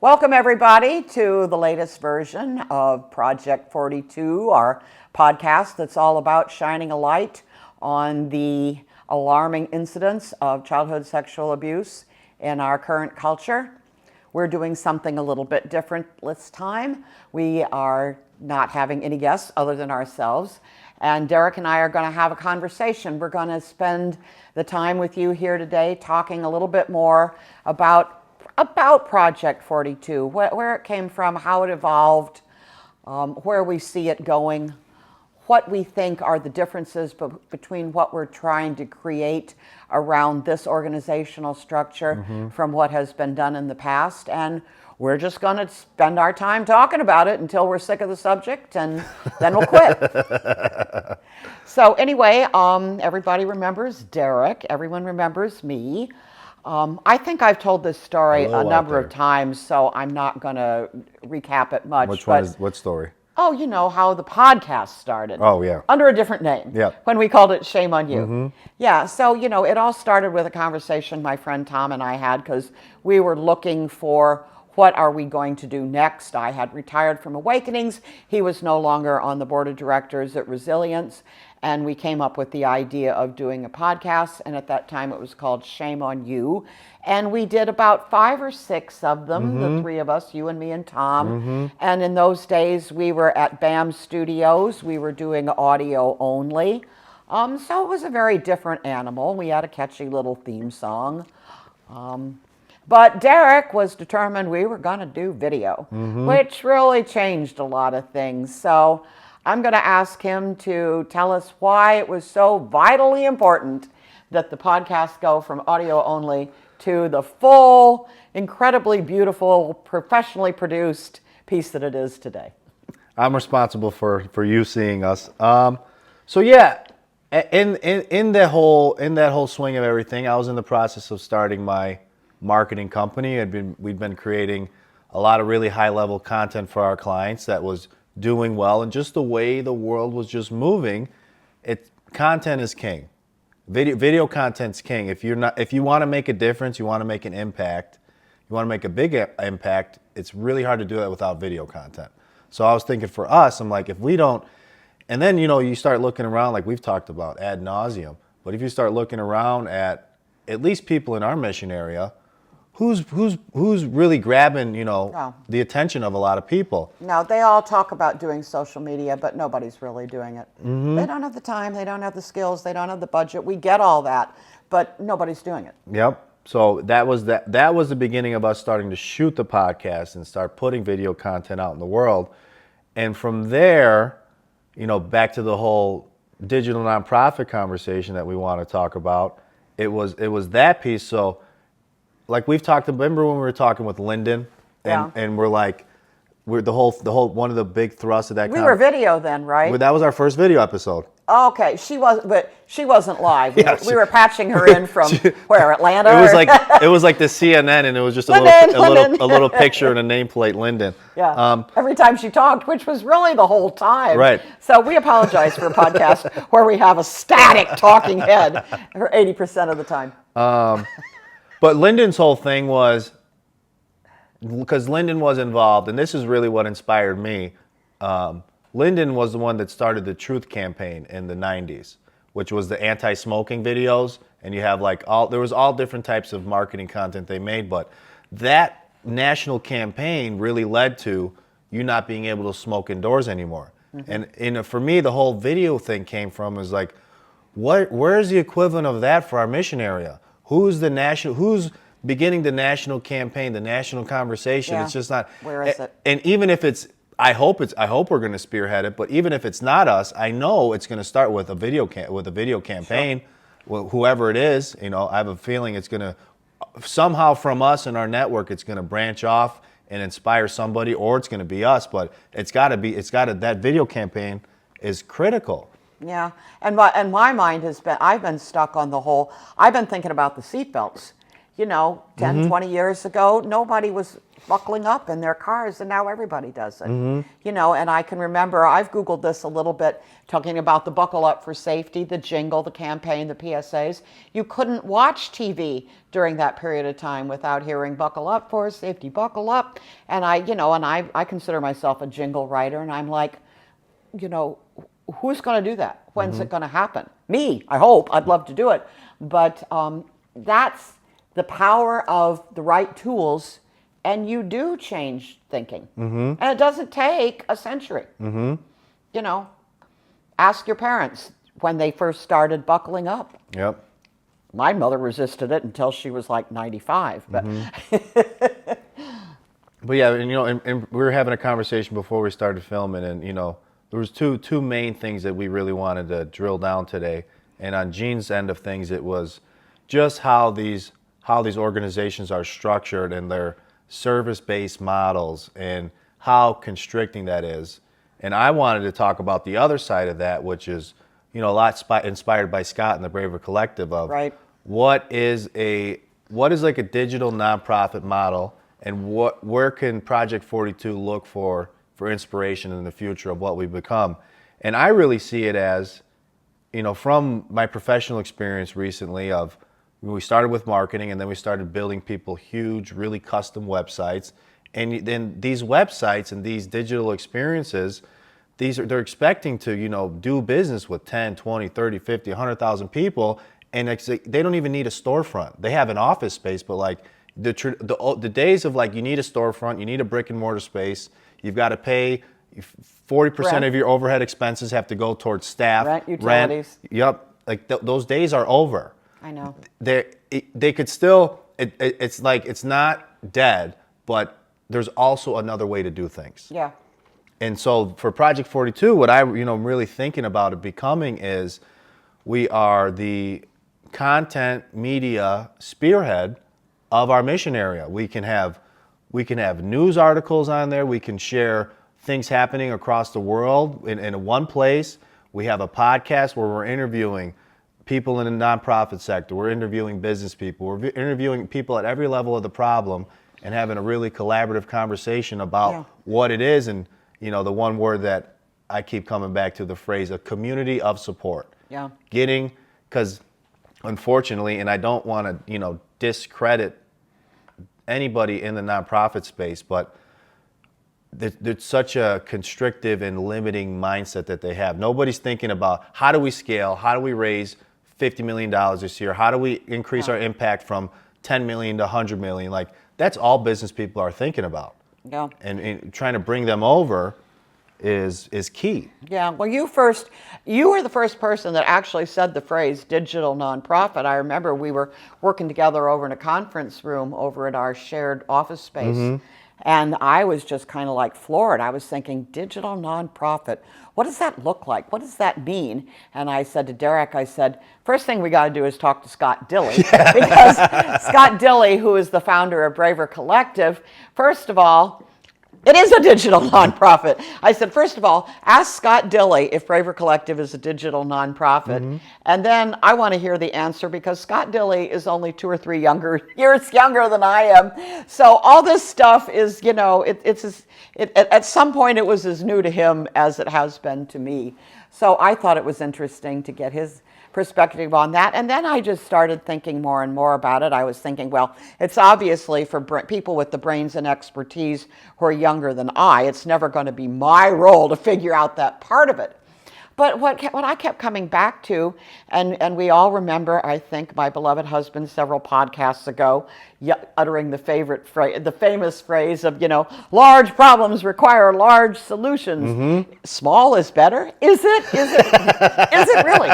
Welcome everybody to the latest version of Project 42, our podcast that's all about shining a light on the alarming incidents of childhood sexual abuse in our current culture. We're doing something a little bit different this time. We are not having any guests other than ourselves. And Derek and I are going to have a conversation. We're going to spend the time with you here today talking a little bit more about Project 42, where it came from, how it evolved, where we see it going, what we think are the differences between what we're trying to create around this organizational structure from what has been done in the past. And we're just going to spend our time talking about it until we're sick of the subject, and then we'll quit. So anyway, everybody remembers Derek. Everyone remembers me. I think I've told this story a number of times, so I'm not going to recap it much. What story? Oh, you know how the podcast started. Oh, yeah. Under a different name. Yeah. When we called it Shame on You. Yeah, so, it all started with a conversation my friend Tom and I had because we were looking for what are we going to do next. I had retired from Awakenings. He was no longer on the board of directors at Resilience. And we came up with the idea of doing a podcast. And at that time, it was called Shame on You. And we did about 5 or 6 of them, the 3 of us, you and me and Tom. And in those days, we were at BAM Studios. We were doing audio only. So it was a very different animal. We had a catchy little theme song. But Derek was determined we were going to do video, which really changed a lot of things. So I'm going to ask him to tell us why it was so vitally important that the podcast go from audio only to the full, incredibly beautiful, professionally produced piece that it is today. I'm responsible for you seeing us. So yeah, in that whole swing of everything, I was in the process of starting my marketing company. We'd been creating a lot of really high level content for our clients that was doing well, and just the way the world was just moving, content is king. Video content's king. If you want to make a difference, you want to make an impact, you want to make a big impact, it's really hard to do that without video content. So I was thinking for us, I'm like, if we don't, and then you start looking around, like we've talked about ad nauseum, but if you start looking around at least people in our mission area, who's really grabbing, the attention of a lot of people. No, they all talk about doing social media, but nobody's really doing it. They don't have the time, they don't have the skills, they don't have the budget. We get all that, but nobody's doing it. Yep. So that was the beginning of us starting to shoot the podcast and start putting video content out in the world. And from there, back to the whole digital nonprofit conversation that we want to talk about, it was that piece. So like we've talked, remember when we were talking with Lyndon and we're the whole one of the big thrusts of that. We were video then, right? That was our first video episode. Okay, she wasn't live. We were patching her in from where, Atlanta? It was like the CNN, and it was just a little picture and a nameplate, Lyndon. Yeah. Every time she talked, which was really the whole time. Right. So we apologize for a podcast where we have a static talking head for 80% of the time. But Lyndon's whole thing was, because Lyndon was involved, and this is really what inspired me. Lyndon was the one that started the Truth campaign in the 90s, which was the anti-smoking videos. And you have there was all different types of marketing content they made, but that national campaign really led to you not being able to smoke indoors anymore. And for me, the whole video thing came from is like, where's the equivalent of that for our mission area? Who's beginning the national campaign, the national conversation? Yeah. It's just not. Where is it? And even if it's, I hope we're going to spearhead it. But even if it's not us, I know it's going to start with a video campaign, whoever it is. I have a feeling it's going to somehow from us and our network, it's going to branch off and inspire somebody, or it's going to be us. But that video campaign is critical. Yeah, and my mind has been, I've been stuck on I've been thinking about the seatbelts. 10, 20 years ago, nobody was buckling up in their cars, and now everybody does it. And I can remember, I've Googled this a little bit, talking about the buckle up for safety, the jingle, the campaign, the PSAs. You couldn't watch TV during that period of time without hearing buckle up for safety, buckle up. And I consider myself a jingle writer, and I'm like, who's going to do that? When's it going to happen? Me, I hope. I'd love to do it. But that's the power of the right tools, and you do change thinking. And it doesn't take a century. Ask your parents when they first started buckling up. Yep. My mother resisted it until she was like 95. But But yeah, and we were having a conversation before we started filming, and there was two main things that we really wanted to drill down today. And on Gene's end of things, it was just how these organizations are structured and their service-based models and how constricting that is. And I wanted to talk about the other side of that, which is, a lot inspired by Scott and the Braver Collective of what is like a digital nonprofit model, and where can Project 42 look for inspiration in the future of what we become. And I really see it as, from my professional experience recently of, we started with marketing, and then we started building people huge, really custom websites. And then these websites and these digital experiences, they're expecting to, do business with 10, 20, 30, 50, 100,000 people. And they don't even need a storefront. They have an office space, but like the days of like, you need a storefront, you need a brick and mortar space, you've got to pay 40% of your overhead expenses have to go towards staff, rent, utilities. Yep. Like those days are over. I know. They could still, it's like, it's not dead, but there's also another way to do things. Yeah. And so for Project 42, what I'm really thinking about it becoming is, we are the content media spearhead of our mission area. We can have news articles on there. We can share things happening across the world in one place. We have a podcast where we're interviewing people in the nonprofit sector. We're interviewing business people. We're interviewing people at every level of the problem and having a really collaborative conversation about what it is. And, the one word that I keep coming back to, the phrase, a community of support. Yeah. Because unfortunately, and I don't want to, discredit anybody in the nonprofit space, but there's such a constrictive and limiting mindset that they have. Nobody's thinking about, how do we scale? How do we raise $50 million this year? How do we increase our impact from 10 million to 100 million? Like, that's all business people are thinking about. Yeah. And trying to bring them over is key. Yeah, well, you were the first person that actually said the phrase digital nonprofit. I remember we were working together over in a conference room over at our shared office space. And I was just kind of like floored. I was thinking, digital nonprofit, what does that look like? What does that mean? And I said to Derek, first thing we got to do is talk to Scott Dilley. Because Scott Dilley, who is the founder of Braver Collective, first of all, it is a digital nonprofit. I said, first of all, ask Scott Dilley if Braver Collective is a digital nonprofit. And then I want to hear the answer, because Scott Dilley is only 2 or 3 years younger than I am. So all this stuff is, at some point it was as new to him as it has been to me. So I thought it was interesting to get his perspective on that. And then I just started thinking more and more about it. I was thinking, well, it's obviously for people with the brains and expertise who are younger than I. It's never going to be my role to figure out that part of it. But what I kept coming back to, and we all remember, I think, my beloved husband several podcasts ago uttering the famous phrase of, large problems require large solutions. Small is better. Is it? Is it really?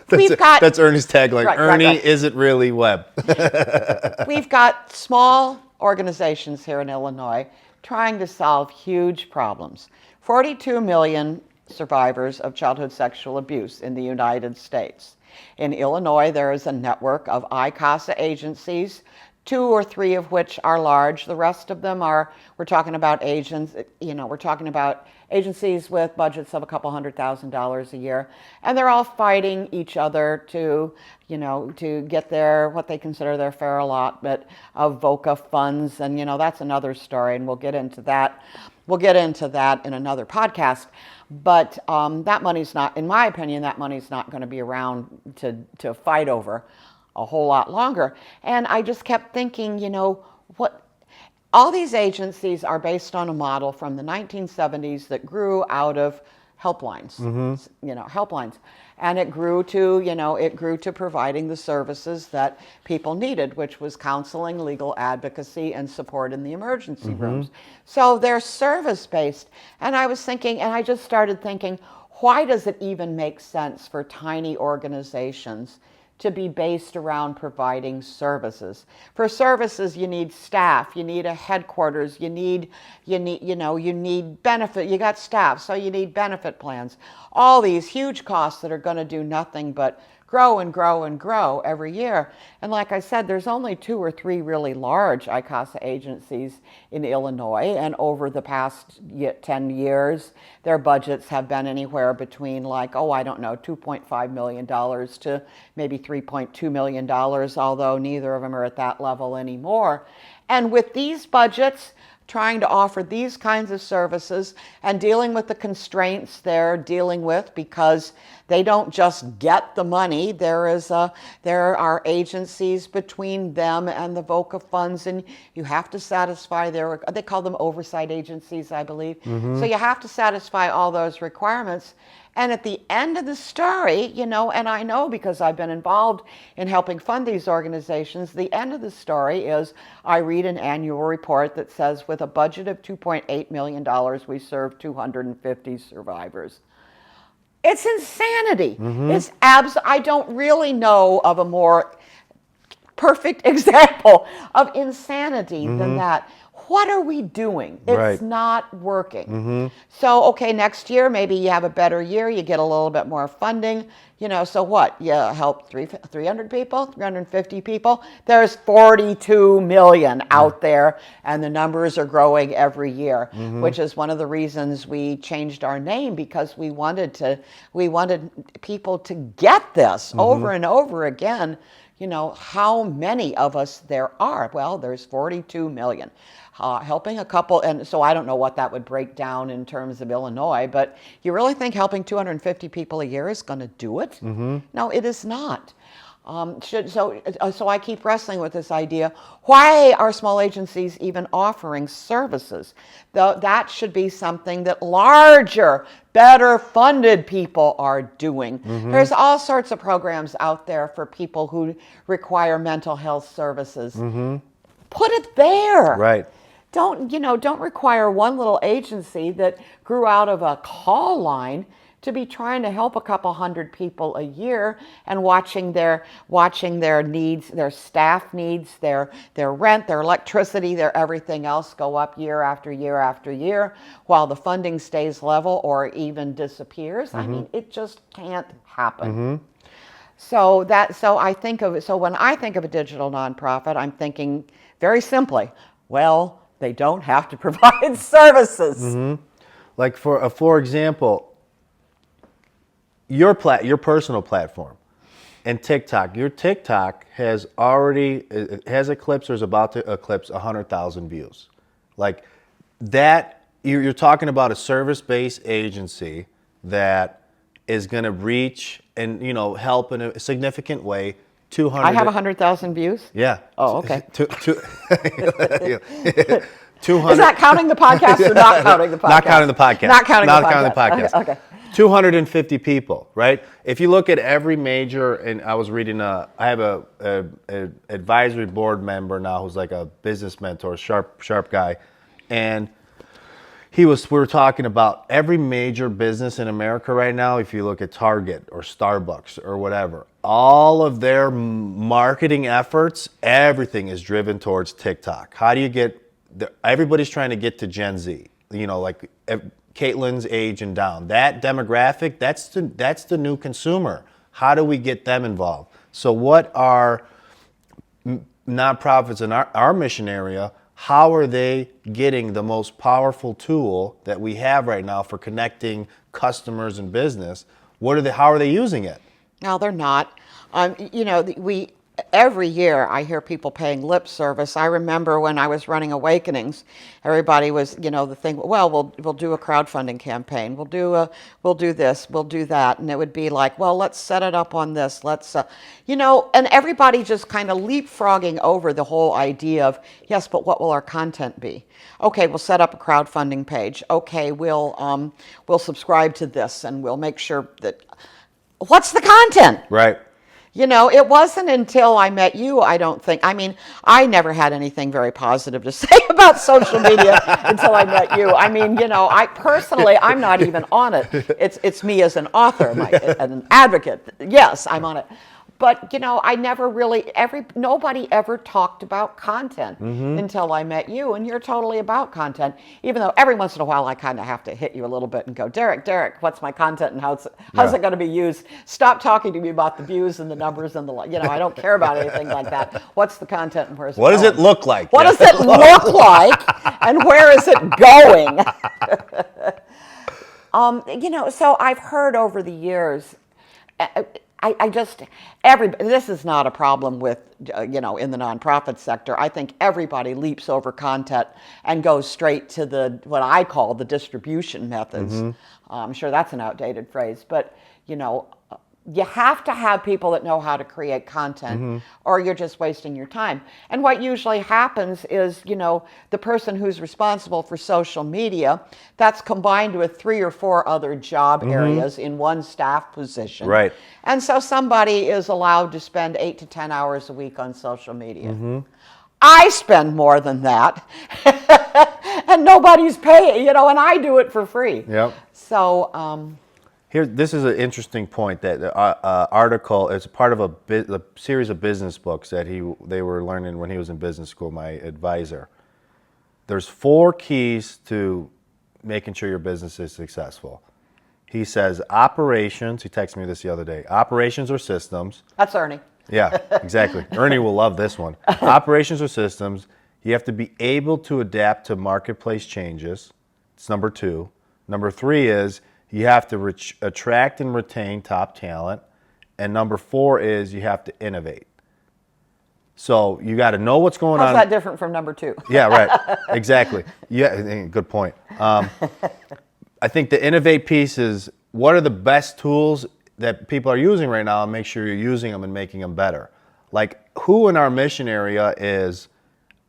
That's Ernie's tagline. Right, Ernie, is it really web? We've got small organizations here in Illinois trying to solve huge problems. 42 million survivors of childhood sexual abuse in the United States. In Illinois, there is a network of ICASA agencies 2 or 3 of which are large. The rest of them we're talking about we're talking about agencies with budgets of a couple $100,000 a year, and they're all fighting each other to get what they consider their fair allotment of VOCA funds, and that's another story, and we'll get into that. We'll get into that in another podcast. But that money's not, in my opinion, that money's not going to be around to fight over a whole lot longer. And I just kept thinking, what all these agencies are based on a model from the 1970s that grew out of helplines, helplines. And it grew to providing the services that people needed, which was counseling, legal advocacy, and support in the emergency rooms. So they're service-based. And I just started thinking, why does it even make sense for tiny organizations to be based around providing services? For services, you need staff, you need a headquarters, you need benefit, you got staff, so you need benefit plans. All these huge costs that are going to do nothing but grow and grow and grow every year. And like I said, there's only 2 or 3 really large ICASA agencies in Illinois, and over the past 10 years, their budgets have been anywhere between $2.5 million to maybe $3.2 million, although neither of them are at that level anymore. And with these budgets, trying to offer these kinds of services and dealing with the constraints they're dealing with, because they don't just get the money. There are agencies between them and the VOCA funds, and you have to satisfy they call them oversight agencies, I believe. So you have to satisfy all those requirements. And at the end of the story, and I know because I've been involved in helping fund these organizations, the end of the story is I read an annual report that says with a budget of $2.8 million, we served 250 survivors. It's insanity. It's I don't really know of a more perfect example of insanity than that. What are we doing? It's not working. So, okay, next year, maybe you have a better year, you get a little bit more funding, so what? You help 300 people, 350 people? There's 42 million out there, and the numbers are growing every year, which is one of the reasons we changed our name, because we wanted people to get this over and over again. How many of us there are? Well, there's 42 million. Helping a couple, and so I don't know what that would break down in terms of Illinois, but you really think helping 250 people a year is going to do it? No, it is not. So I keep wrestling with this idea. Why are small agencies even offering services? That should be something that larger, better funded people are doing. There's all sorts of programs out there for people who require mental health services. Put it there. Right. Don't require one little agency that grew out of a call line to be trying to help a couple hundred people a year and watching their needs, their staff needs, their rent, their electricity, their everything else go up year after year after year, while the funding stays level or even disappears. I mean, it just can't happen. So when I think of a digital nonprofit, I'm thinking very simply, well, they don't have to provide services. Like for example, your personal platform and TikTok. Your TikTok has eclipsed or is about to eclipse 100,000 views. Like that, you're talking about a service-based agency that is going to reach and help in a significant way. 200. I have 100,000 views? Yeah. Oh, okay. 200. Is that counting the podcast or not counting the podcast? Not counting the podcast. Not counting the podcast. Okay. 250 people, right? If you look at every major, and I was reading, I have a advisory board member now who's like a business mentor, sharp guy, and we were talking about every major business in America right now. If you look at Target or Starbucks or whatever, all of their marketing efforts, everything is driven towards TikTok. How do you everybody's trying to get to Gen Z, like Caitlin's age and down. That demographic, that's the new consumer. How do we get them involved? So what are nonprofits in our mission area, how are they getting the most powerful tool that we have right now for connecting customers and business? How are they using it? No, they're not. Every year I hear people paying lip service. I remember when I was running Awakenings, everybody was, the thing. Well, we'll do a crowdfunding campaign. We'll do this. We'll do that, and it would be like, well, let's set it up on this. Let's, and everybody just kind of leapfrogging over the whole idea of yes, but what will our content be? Okay, we'll set up a crowdfunding page. Okay, we'll subscribe to this, and we'll make sure that. What's the content? Right. It wasn't until I met you, I don't think. I mean, I never had anything very positive to say about social media until I met you. I mean, I personally, I'm not even on it. It's me as an author, an advocate. Yes, I'm on it. But, I never really, nobody ever talked about content until I met you, and you're totally about content, even though every once in a while I kind of have to hit you a little bit and go, Derek, what's my content and how's it going to be used? Stop talking to me about the views and the numbers and I don't care about anything like that. What's the content and where's it going? What does it look like? What does it look like and where is it going? So I've heard over the years, this is not a problem with, in the nonprofit sector. I think everybody leaps over content and goes straight to what I call the distribution methods. I'm sure that's an outdated phrase, but, you have to have people that know how to create content or you're just wasting your time. And what usually happens is, the person who's responsible for social media, that's combined with 3 or 4 other job areas in one staff position. Right. And so somebody is allowed to spend 8 to 10 hours a week on social media. I spend more than that and nobody's paying, and I do it for free. Yep. So, this is an interesting point. That article is part of a series of business books that they were learning when he was in business school. My advisor. There's 4 keys to making sure your business is successful. He says operations. He texted me this the other day. Operations or systems. That's Ernie. Yeah, exactly. Ernie will love this one. Operations or systems. You have to be able to adapt to marketplace changes. It's number 2. Number 3 is you have to attract and retain top talent. And number 4 is you have to innovate. So you got to know what's going on. How's that different from number 2? Yeah, right. Exactly. Yeah, good point. I think the innovate piece is what are the best tools that people are using right now and make sure you're using them and making them better. Like who in our mission area is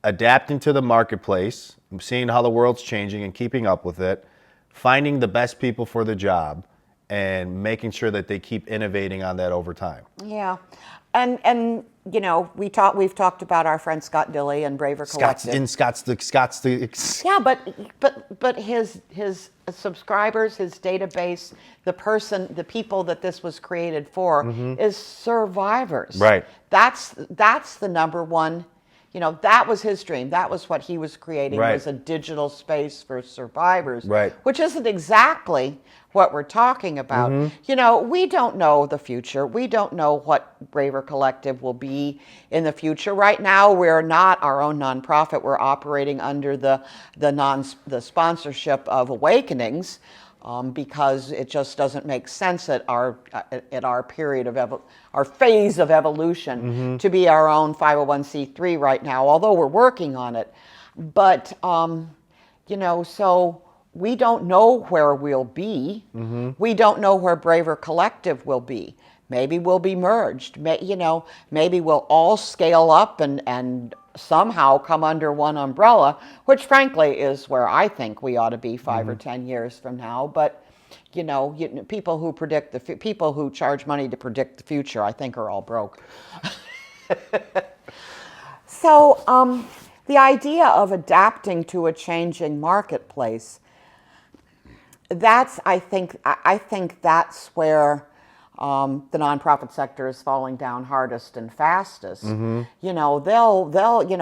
adapting to the marketplace, seeing how the world's changing and keeping up with it, finding the best people for the job and making sure that they keep innovating on that over time. Yeah. And we've talked about our friend Scott Dilley and Braver Collective. Scott's Yeah, but his subscribers, his database, the people that this was created for is survivors. Right. That's the number one. That was his dream. That was what he was creating, right. was a digital space for survivors, right. which isn't exactly what we're talking about. We don't know the future. We don't know what Braver Collective will be in the future. Right now, we're not our own nonprofit. We're operating under the sponsorship of Awakenings. Because it just doesn't make sense at our period of our phase of evolution to be our own 501c3 right now. Although we're working on it, but so we don't know where we'll be. We don't know where Braver Collective will be. Maybe we'll be merged. Maybe we'll all scale up and somehow come under one umbrella, which frankly is where I think we ought to be 5 or 10 years from now. But people who charge money to predict the future, I think are all broke. So the idea of adapting to a changing marketplace, I think that's where the nonprofit sector is falling down hardest and fastest. They'll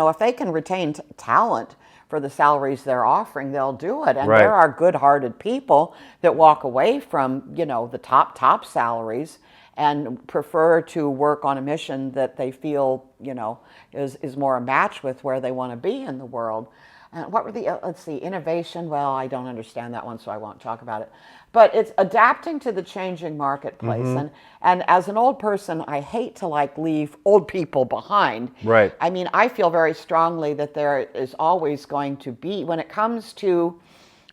if they can retain talent for the salaries they're offering, they'll do it. And right. there are good-hearted people that walk away from the top salaries and prefer to work on a mission that they feel, is more a match with where they want to be in the world. What were let's see, innovation? Well, I don't understand that one, so I won't talk about it. But it's adapting to the changing marketplace. And as an old person, I hate to leave old people behind. Right. I mean, I feel very strongly that there is always going to be, when it comes to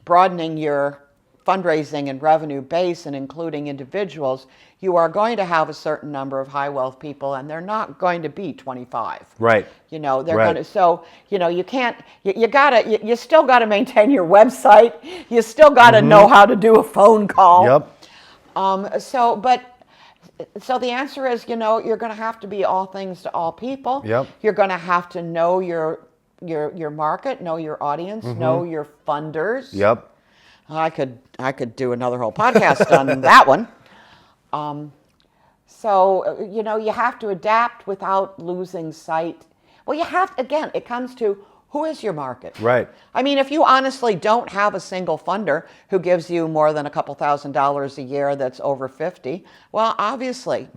broadening your fundraising and revenue base and including individuals, you are going to have a certain number of high wealth people, and they're not going to be 25. Right. They're right. going to, so, you can't, you still got to maintain your website. You still got to know how to do a phone call. Yep. So the answer is, you're going to have to be all things to all people. Yep. You're going to have to know your market, know your audience, know your funders. Yep. I could do another whole podcast on that one. So, you have to adapt without losing sight. Well, again, it comes to who is your market? Right. I mean, if you honestly don't have a single funder who gives you more than a couple $1,000s a year that's over 50, well, obviously,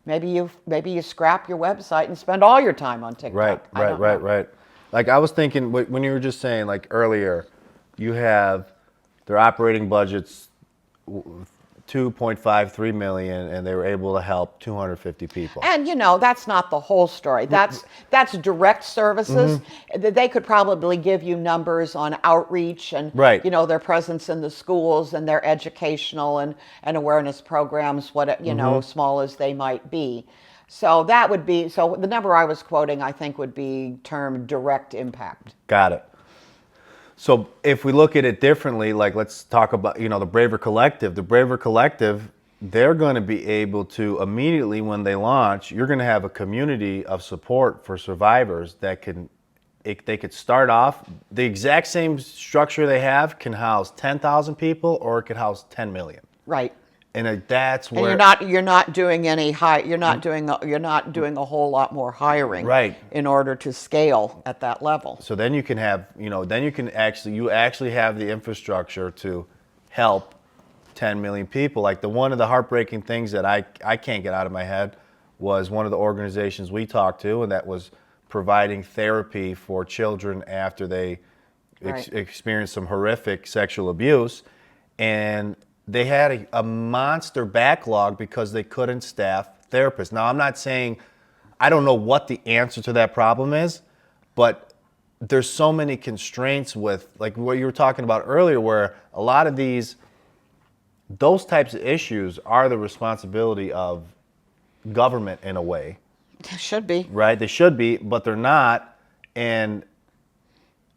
maybe you scrap your website and spend all your time on TikTok. Right. Like I was thinking when you were just saying earlier, you have their operating budget's 2.53 million, and they were able to help 250 people. And that's not the whole story. That's direct services. They could probably give you numbers on outreach and their presence in the schools and their educational and awareness programs, small as they might be. So that would be, the number I was quoting, I think, would be termed direct impact. Got it. So if we look at it differently, let's talk about, the Braver Collective. The Braver Collective, they're going to be able to immediately when they launch, you're going to have a community of support for survivors that they could start off, the exact same structure they have can house 10,000 people, or it could house 10 million. Right. And that's where you're not doing a whole lot more hiring, right, in order to scale at that level. So then you can have, you actually have the infrastructure to help 10 million people. One of the heartbreaking things that I can't get out of my head was one of the organizations we talked to, and that was providing therapy for children after they experienced some horrific sexual abuse, and they had a monster backlog because they couldn't staff therapists. Now, I'm not saying, I don't know what the answer to that problem is, but there's so many constraints with, what you were talking about earlier, where a lot of those types of issues are the responsibility of government in a way. They should be. Right? They should be, but they're not. And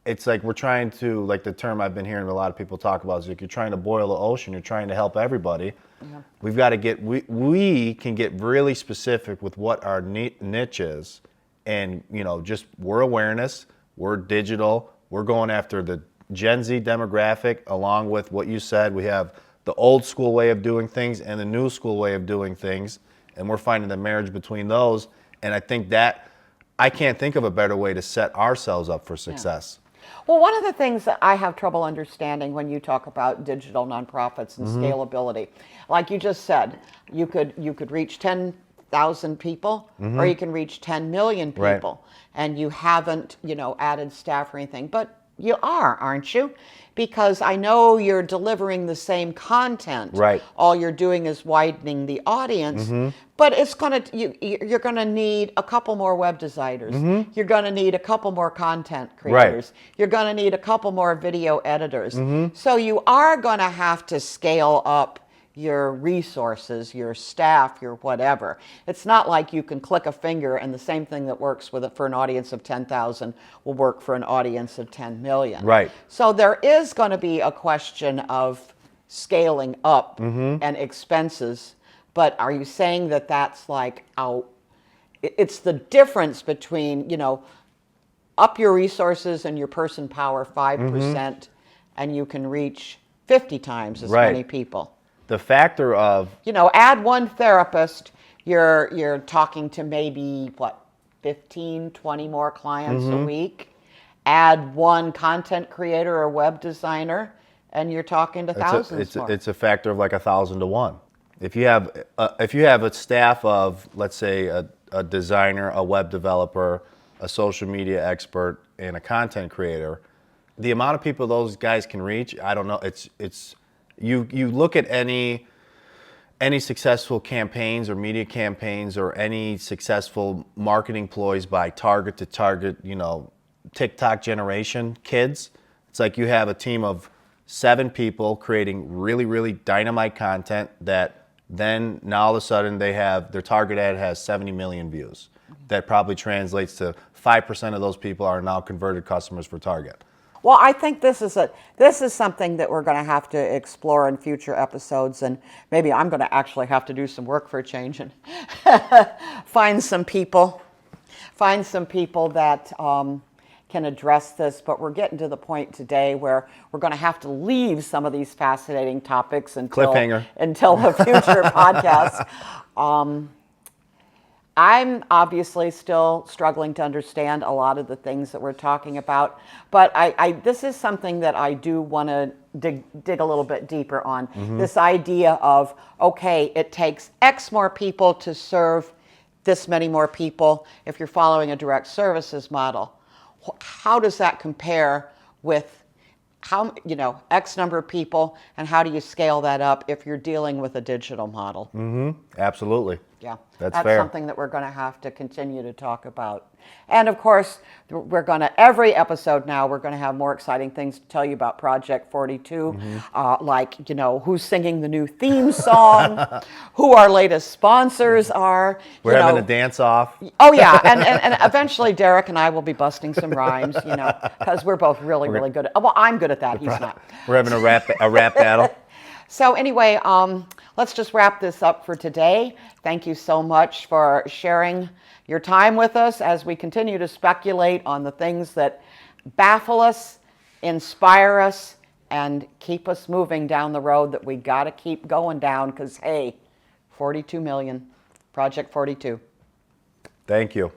it's we're trying to, the term I've been hearing a lot of people talk about is you're trying to boil the ocean, you're trying to help everybody. Yeah. We've got to we can get really specific with what our niche is, and just we're awareness, we're digital, we're going after the Gen Z demographic, along with what you said, we have the old school way of doing things and the new school way of doing things, and we're finding the marriage between those, and I think that I can't think of a better way to set ourselves up for success. Yeah. Well, one of the things that I have trouble understanding when you talk about digital nonprofits and scalability, like you just said, you could reach 10,000 people, or you can reach 10 million people, and you haven't, added staff or anything, but you are, aren't you? Because I know you're delivering the same content. Right. All you're doing is widening the audience. But you're gonna need a couple more web designers. You're gonna need a couple more content creators. You're gonna need a couple more video editors. So you are gonna have to scale up your resources, your staff, your whatever. It's not like you can click a finger and the same thing that works for an audience of 10,000 will work for an audience of 10 million. Right. So there is going to be a question of scaling up and expenses, but are you saying that that's it's the difference between, up your resources and your person power 5% and you can reach 50 times as many people? The factor of, add one therapist, you're talking to maybe 15, 20 more clients a week. Add one content creator or web designer, and you're talking to thousands more. It's a factor of 1,000 to 1. If you have a staff of, let's say, a designer, a web developer, a social media expert, and a content creator, the amount of people those guys can reach, I don't know. It's you look at any successful campaigns or media campaigns or any successful marketing ploys by target to target, TikTok generation kids. It's like you have a team of 7 people creating really, really dynamite content that then now all of a sudden their target ad has 70 million views. That probably translates to 5% of those people are now converted customers for Target. Well, I think this is something that we're going to have to explore in future episodes, and maybe I'm going to actually have to do some work for a change and find some people that can address this. But we're getting to the point today where we're going to have to leave some of these fascinating topics until a future podcast. I'm obviously still struggling to understand a lot of the things that we're talking about, but this is something that I do want to dig a little bit deeper on. Mm-hmm. This idea of, okay, it takes X more people to serve this many more people if you're following a direct services model. How does that compare with X number of people, and how do you scale that up if you're dealing with a digital model? Mm-hmm. Absolutely. Yeah, that's fair. Something that we're going to have to continue to talk about. And of course, every episode now, we're going to have more exciting things to tell you about Project 42, like, who's singing the new theme song, who our latest sponsors are. We're having a dance-off. Oh, yeah, and eventually Derek and I will be busting some rhymes, because we're both really, really good at. Well, I'm good at that, he's not. We're having a rap battle. So anyway, let's just wrap this up for today. Thank you so much for sharing your time with us as we continue to speculate on the things that baffle us, inspire us, and keep us moving down the road that we got to keep going down because, hey, 42 million, Project 42. Thank you.